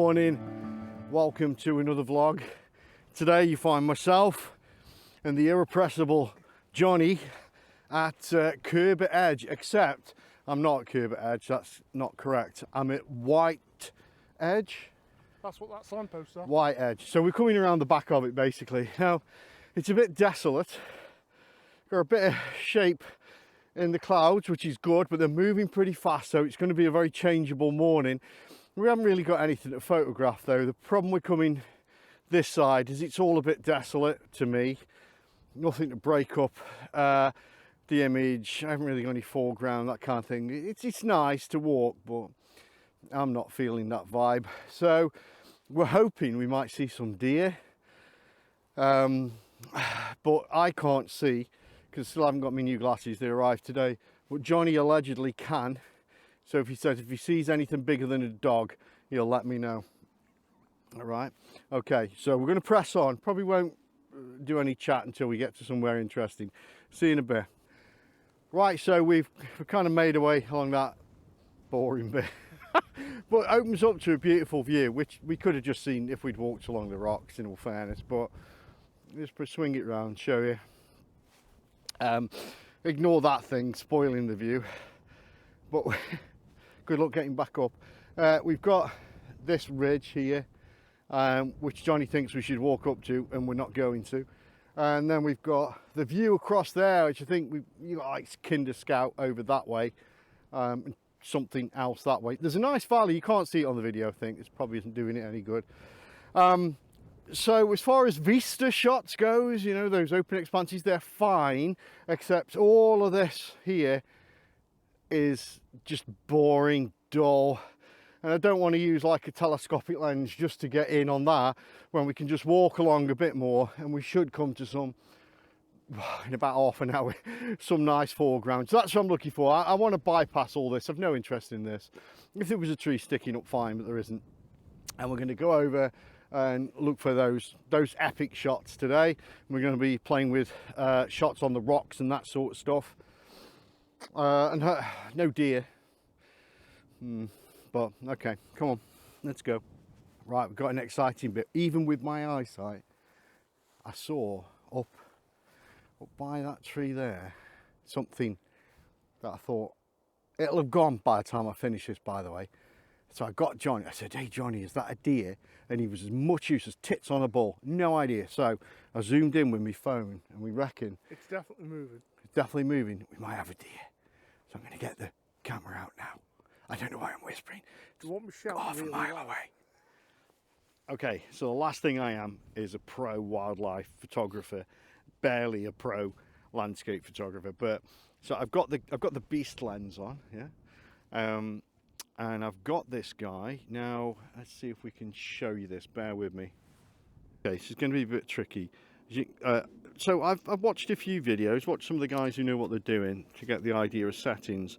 morning, welcome to another vlog. Today you find myself and the irrepressible Johnny at Curbar Edge, except I'm not at Curbar Edge, that's not correct. I'm at White Edge. That's what that signpost says. White Edge. So we're coming around the back of it basically. Now, it's a bit desolate. Got a bit of shape in the clouds, which is good, but they're moving pretty fast, so it's going to be a very changeable morning. We haven't really got anything to photograph though. The problem with coming this side is it's all a bit desolate to me. Nothing to break up the image. I haven't really got any foreground, that kind of thing. It's nice to walk, but I'm not feeling that vibe. So we're hoping we might see some deer, but I can't see because I still haven't got my new glasses. They arrived today, but Johnny allegedly can. So if he says if he sees anything bigger than a dog, he'll let me know. All right. Okay, so we're going to press on. Probably won't do any chat until we get to somewhere interesting. See you in a bit. Right, so we've kind of made our way along that boring bit. But it opens up to a beautiful view, which we could have just seen if we'd walked along the rocks, in all fairness. But just swing it round, show you. Ignore that thing spoiling the view. But good luck getting back up. We've got this ridge here, which Johnny thinks we should walk up to, and we're not going to. And then we've got the view across there, which I think you got like Kinder Scout over that way, and something else that way. There's a nice valley. You can't see it on the video. I think it probably isn't doing it any good. So as far as vista shots goes, you know, those open expanses, they're fine, except all of this here is just boring, dull, and I don't want to use like a telescopic lens just to get in on that when we can just walk along a bit more, and we should come to some, in about half an hour, some nice foreground. So that's what I'm looking for. I want to bypass all this. I've no interest in this. If there was a tree sticking up, fine, but there isn't. And we're going to go over and look for those epic shots today. We're going to be playing with shots on the rocks and that sort of stuff. And no deer, but okay, come on, let's go. Right, we've got an exciting bit. Even with my eyesight, I saw up by that tree there something that I thought it'll have gone by the time I finish this, by the way. So I got Johnny, I said, hey Johnny, is that a deer? And he was as much use as tits on a bull, no idea. So I zoomed in with my phone, and we reckon it's definitely moving. It's definitely moving. We might have a deer. So I'm going to get the camera out now. I don't know why I'm whispering. Do you want me to shout half really a mile loud? away. Okay, so the last thing I am is a pro wildlife photographer, barely a pro landscape photographer. But so I've got the beast lens on, yeah, and I've got this guy now. Let's see if we can show you this. Bear with me. Okay, this is going to be a bit tricky. So I've watched a few videos, watched some of the guys who know what they're doing to get the idea of settings.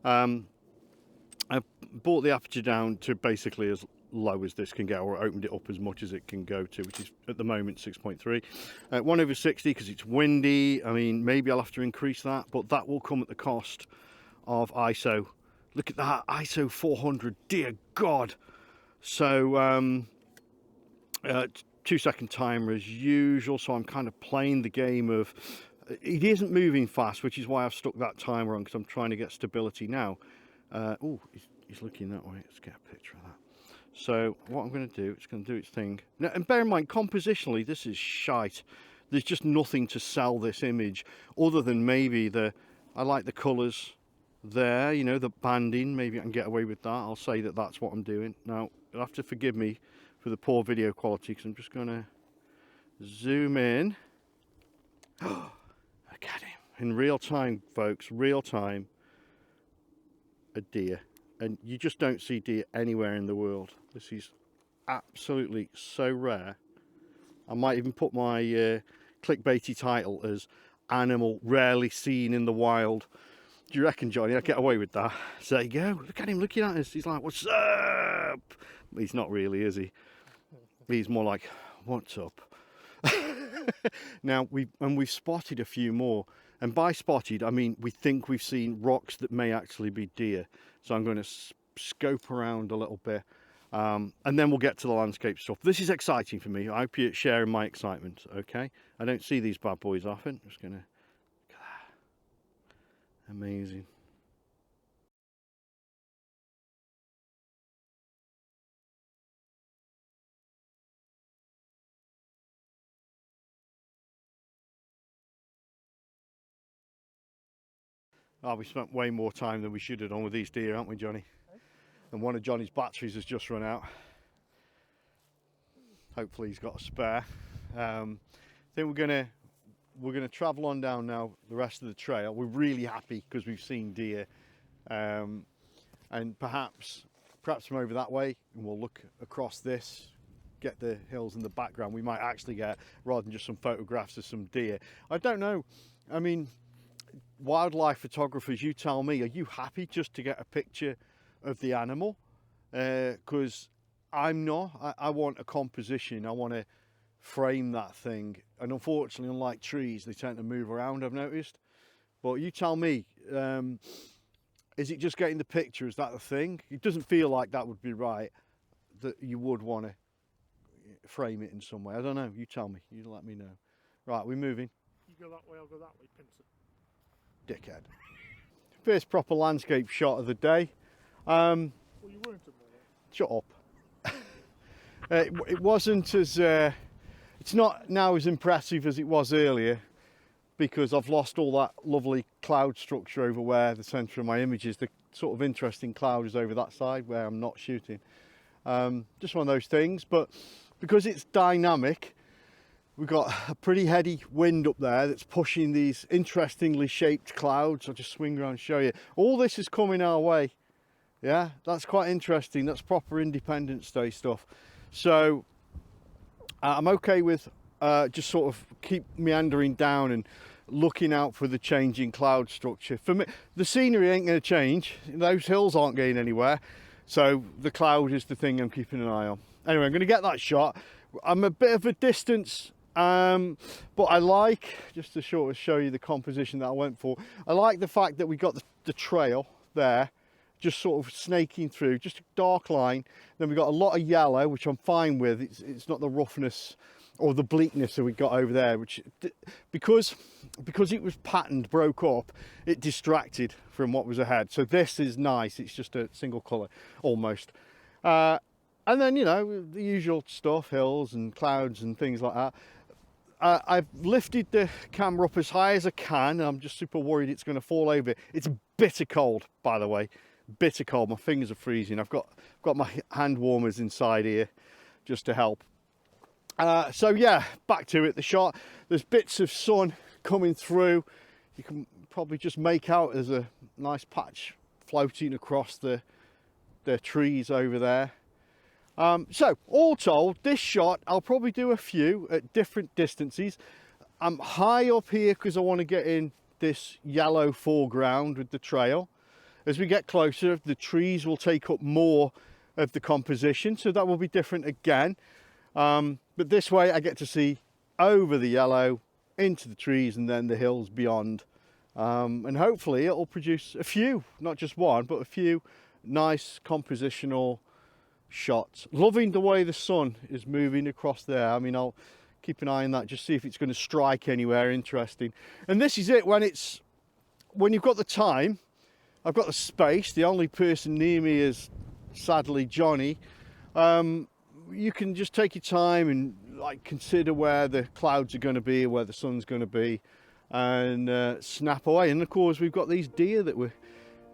I've brought the aperture down to basically as low as this can go, or opened it up as much as it can go to, which is at the moment 6.3. 1/60 because it's windy. I mean, maybe I'll have to increase that, but that will come at the cost of ISO. Look at that, ISO 400, dear God. So 2-second timer as usual, so I'm kind of playing the game of it isn't moving fast, which is why I've stuck that timer on, because I'm trying to get stability now. Oh, he's looking that way. Let's get a picture of that. So what I'm going to do, it's going to do its thing now, and bear in mind compositionally this is shite. There's just nothing to sell this image other than maybe I like the colors there, you know, the banding. Maybe I can get away with that. I'll say that that's what I'm doing. Now you'll have to forgive me for the poor video quality, because I'm just going to zoom in. Look at him in real time, folks, real time. A deer, and you just don't see deer anywhere in the world. This is absolutely so rare. I might even put my clickbaity title as animal rarely seen in the wild. Do you reckon, Johnny, I'd get away with that? So there you go, look at him looking at us. He's like, what's up? He's not really, is he? He's more like, what's up? Now we've spotted a few more, and by spotted I mean we think we've seen rocks that may actually be deer. So I'm going to scope around a little bit. And then we'll get to the landscape stuff. This is exciting for me. I hope you're sharing my excitement, okay? I don't see these bad boys often. I'm just gonna, look at that. Amazing. Oh, we spent way more time than we should have done with these deer, haven't we, Johnny? And one of Johnny's batteries has just run out. Hopefully he's got a spare. I think we're gonna travel on down now the rest of the trail. We're really happy because we've seen deer, and perhaps from over that way, and we'll look across this, get the hills in the background. We might actually get, rather than just some photographs of some deer. I don't know. I mean, wildlife photographers, you tell me, are you happy just to get a picture of the animal? Because I'm not. I want a composition. I want to frame that thing, and unfortunately, unlike trees, they tend to move around, I've noticed. But you tell me, is it just getting the picture? Is that the thing? It doesn't feel like that would be right, that you would want to frame it in some way. I don't know. You tell me. You let me know. Right, we're moving. You go that way, I'll go that way, Pincer. Dickhead. First proper landscape shot of the day. Well, you weren't in there. Shut up. It wasn't as... it's not now as impressive as it was earlier, because I've lost all that lovely cloud structure over where the centre of my image is. The sort of interesting cloud is over that side where I'm not shooting. Just one of those things, but because it's dynamic, we've got a pretty heady wind up there that's pushing these interestingly shaped clouds. I'll just swing around and show you. All this is coming our way. Yeah, that's quite interesting. That's proper Independence Day stuff. So I'm okay with just sort of keep meandering down and looking out for the changing cloud structure. For me, the scenery ain't going to change. Those hills aren't going anywhere. So the cloud is the thing I'm keeping an eye on. Anyway, I'm going to get that shot. I'm a bit of a distance, but I like, just to sort of show you the composition that I went for, I like the fact that we got the trail there, just sort of snaking through, just a dark line. Then we got a lot of yellow, which I'm fine with. It's not the roughness or the bleakness that we got over there, which, because it was patterned, broke up, it distracted from what was ahead. So this is nice. It's just a single colour almost. And then, you know, the usual stuff, hills and clouds and things like that. I've lifted the camera up as high as I can. I'm just super worried it's going to fall over. It's bitter cold, by the way. Bitter cold. My fingers are freezing. I've got my hand warmers inside here just to help. So yeah, back to it. The shot. There's bits of sun coming through. You can probably just make out there's a nice patch floating across the trees over there. So all told, this shot I'll probably do a few at different distances. I'm high up here because I want to get in this yellow foreground with the trail. As we get closer, the trees will take up more of the composition, so that will be different again. But this way I get to see over the yellow into the trees and then the hills beyond, and hopefully it'll produce a few, not just one, but a few nice compositional shots. Loving the way the sun is moving across there. I mean, I'll keep an eye on that, just see if it's going to strike anywhere interesting. And this is it, when you've got the time, I've got the space, the only person near me is sadly Johnny. You can just take your time and like consider where the clouds are going to be, where the sun's going to be, and snap away. And of course we've got these deer that we're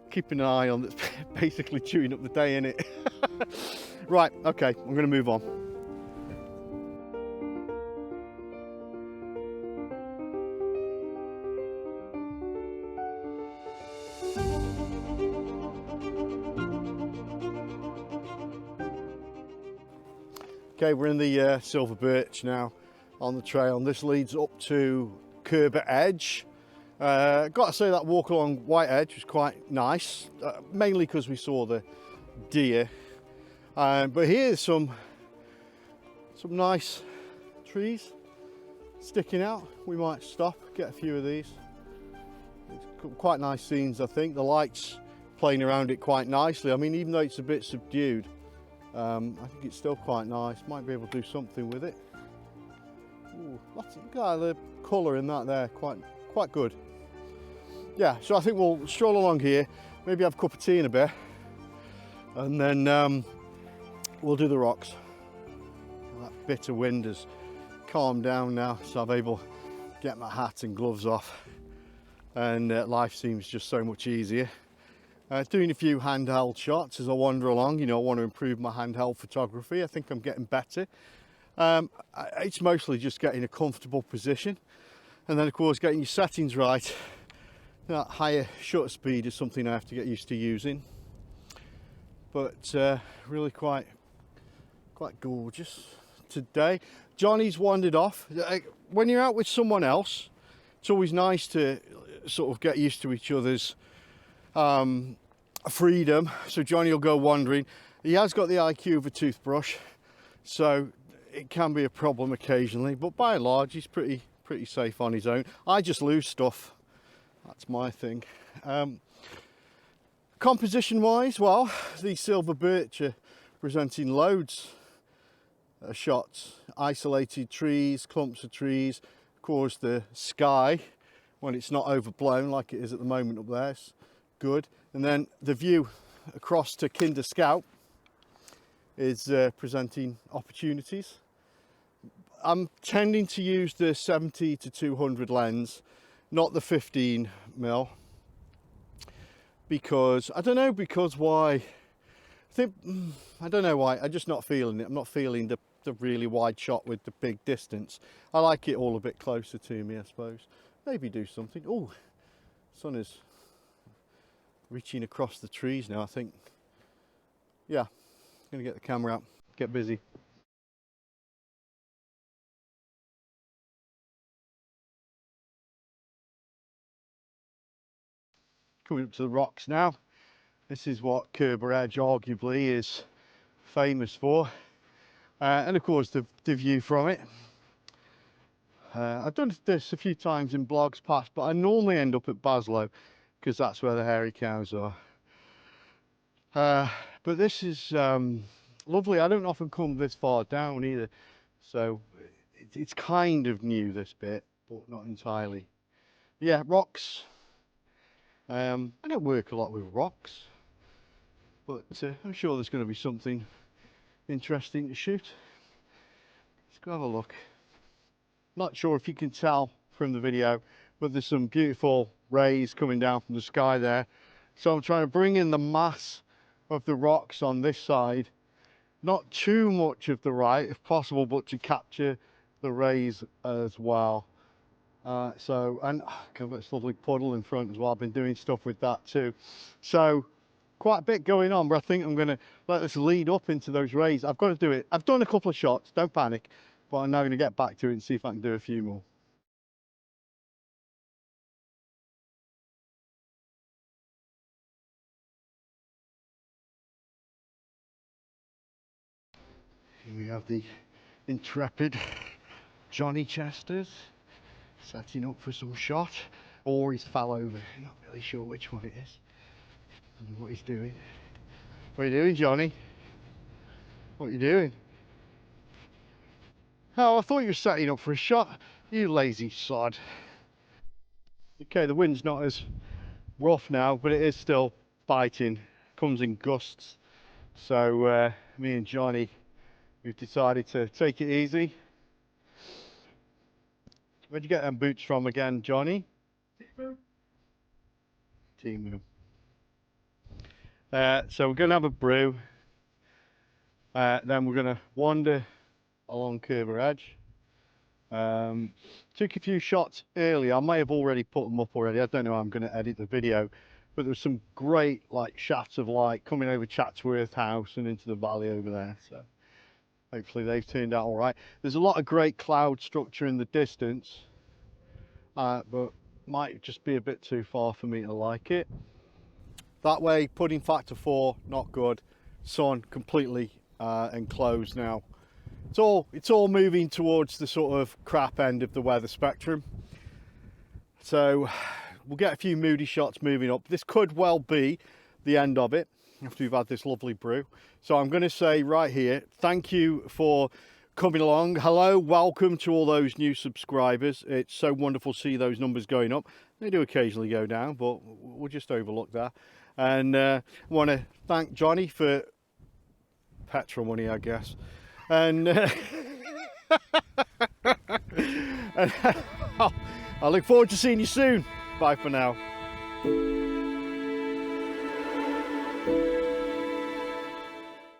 keeping an eye on, that's basically chewing up the day, innit? Right, okay, I'm going to move on. Okay, we're in the Silver Birch now on the trail, and this leads up to Curbar Edge. Got to say that walk along White Edge was quite nice, mainly because we saw the deer. But here's some nice trees sticking out. We might stop, get a few of these. It's quite nice scenes, I think. The lights playing around it quite nicely. I mean, even though it's a bit subdued, I think it's still quite nice. Might be able to do something with it. Ooh, lots of the colour in that there, quite good. Yeah, so I think we'll stroll along here, maybe have a cup of tea in a bit, and then we'll do the rocks. That bitter wind has calmed down now, so I'm able to get my hat and gloves off, and life seems just so much easier. Doing a few handheld shots as I wander along. You know, I want to improve my handheld photography. I think I'm getting better. It's mostly just getting a comfortable position, and then of course getting your settings right. That higher shutter speed is something I have to get used to using, but really quite gorgeous today. Johnny's wandered off. When you're out with someone else, it's always nice to sort of get used to each other's freedom. So Johnny will go wandering. He has got the IQ of a toothbrush, so it can be a problem occasionally, but by and large he's pretty safe on his own. I just lose stuff, that's my thing. Composition wise, well, the Silver Birch are presenting loads of shots, isolated trees, clumps of trees, of course the sky when it's not overblown like it is at the moment up there, it's good. And then the view across to Kinder Scout is presenting opportunities. I'm tending to use the 70 to 200 lens, not the 15mm, because I don't know why. I don't know why. I'm just not feeling it. I'm not feeling the really wide shot with the big distance. I like it all a bit closer to me, I suppose. Maybe do something. Oh, sun is reaching across the trees now, I think. Yeah, I'm gonna get the camera out, get busy. Coming up to the rocks now. This is what Curbar Edge arguably is famous for. And of course the view from it. I've done this a few times in blogs past, but I normally end up at Baslow because that's where the hairy cows are. But this is lovely. I don't often come this far down either, so it's kind of new, this bit, but not entirely. Yeah, rocks. I don't work a lot with rocks, but I'm sure there's going to be something interesting to shoot. Let's go have a look. Not sure if you can tell from the video, but there's some beautiful rays coming down from the sky there. So I'm trying to bring in the mass of the rocks on this side, not too much of the right if possible, but to capture the rays as well. And I've got this lovely puddle in front as well. I've been doing stuff with that too. So quite a bit going on, but I think I'm going to let this lead up into those rays. I've got to do it. I've done a couple of shots, don't panic, but I'm now going to get back to it and see if I can do a few more. Here we have the intrepid Johnny Chesters setting up for some shot, or he's fell over. Not really sure which one it is. I don't know what he's doing. What are you doing, Johnny? What are you doing? Oh, I thought you were setting up for a shot. You lazy sod. Okay, the wind's not as rough now, but it is still biting. Comes in gusts. So me and Johnny, we've decided to take it easy. Where'd you get them boots from again, Johnny? Timu. So we're going to have a brew. Then we're going to wander along Curbar Edge. Took a few shots earlier. I may have already put them up already. I don't know how I'm going to edit the video. But there's some great shafts of light coming over Chatsworth House and into the valley over there. So hopefully they've turned out all right. There's a lot of great cloud structure in the distance. But might just be a bit too far for me to like it. That way, pudding factor 4, not good. Sun completely enclosed now. It's all moving towards the sort of crap end of the weather spectrum. So we'll get a few moody shots moving up. This could well be the end of it. after we've had this lovely brew. So I'm going to say right here, thank you for coming along. Hello, welcome to all those new subscribers. It's so wonderful to see those numbers going up. They do occasionally go down, but we'll just overlook that. And I want to thank Johnny for petrol money, I guess. And, and I look forward to seeing you soon. Bye for now.